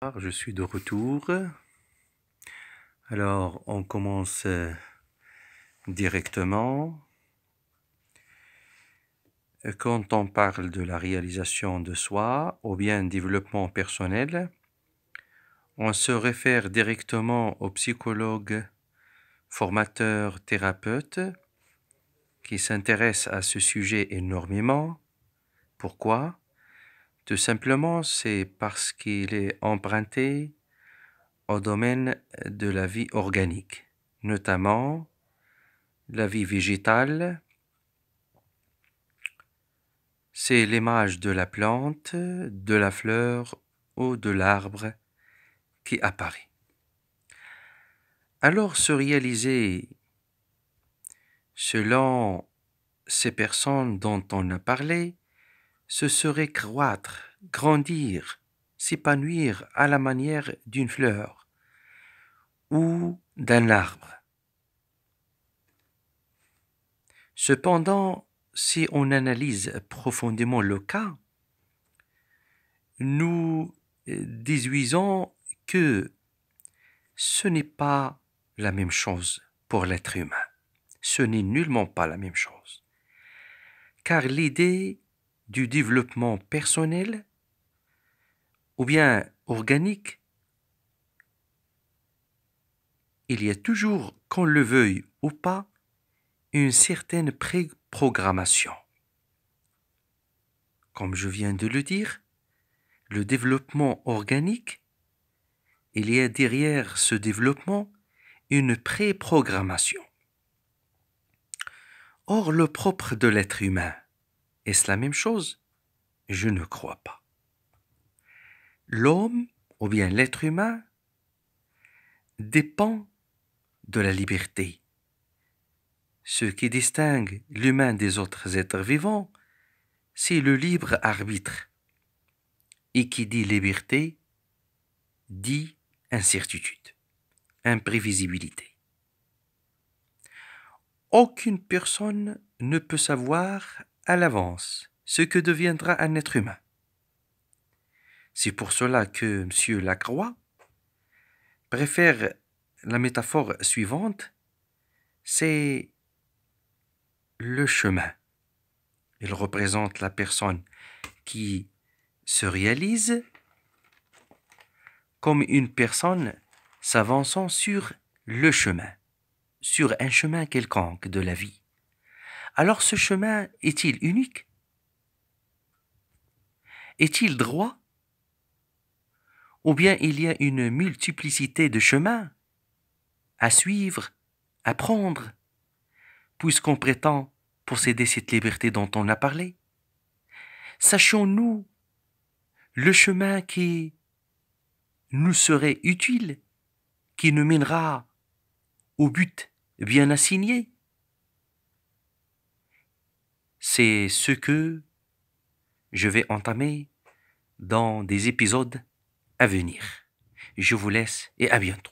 Je suis de retour. Alors, on commence directement. Quand on parle de la réalisation de soi ou bien développement personnel, on se réfère directement aux psychologues, formateurs, thérapeutes qui s'intéressent à ce sujet énormément. Pourquoi? Tout simplement, c'est parce qu'il est emprunté au domaine de la vie organique, notamment la vie végétale. C'est l'image de la plante, de la fleur ou de l'arbre qui apparaît. Alors se réaliser selon ces personnes dont on a parlé, ce serait croître, grandir, s'épanouir à la manière d'une fleur ou d'un arbre. Cependant, si on analyse profondément le cas, nous déduisons que ce n'est pas la même chose pour l'être humain. Ce n'est nullement pas la même chose. Car l'idée du développement personnel ou bien organique, il y a toujours, qu'on le veuille ou pas, une certaine préprogrammation. Comme je viens de le dire, le développement organique, il y a derrière ce développement une préprogrammation. Or, le propre de l'être humain, est-ce la même chose? Je ne crois pas. L'homme, ou bien l'être humain, dépend de la liberté. Ce qui distingue l'humain des autres êtres vivants, c'est le libre arbitre. Et qui dit liberté, dit incertitude, imprévisibilité. Aucune personne ne peut savoir à l'avance ce que deviendra un être humain. C'est pour cela que M. Lacroix préfère la métaphore suivante, c'est le chemin. Il représente la personne qui se réalise comme une personne s'avançant sur le chemin, sur un chemin quelconque de la vie. Alors ce chemin est-il unique? Est-il droit? Ou bien il y a une multiplicité de chemins à suivre, à prendre, puisqu'on prétend posséder cette liberté dont on a parlé? Sachions-nous le chemin qui nous serait utile, qui nous mènera au but bien assigné? C'est ce que je vais entamer dans des épisodes à venir. Je vous laisse et à bientôt.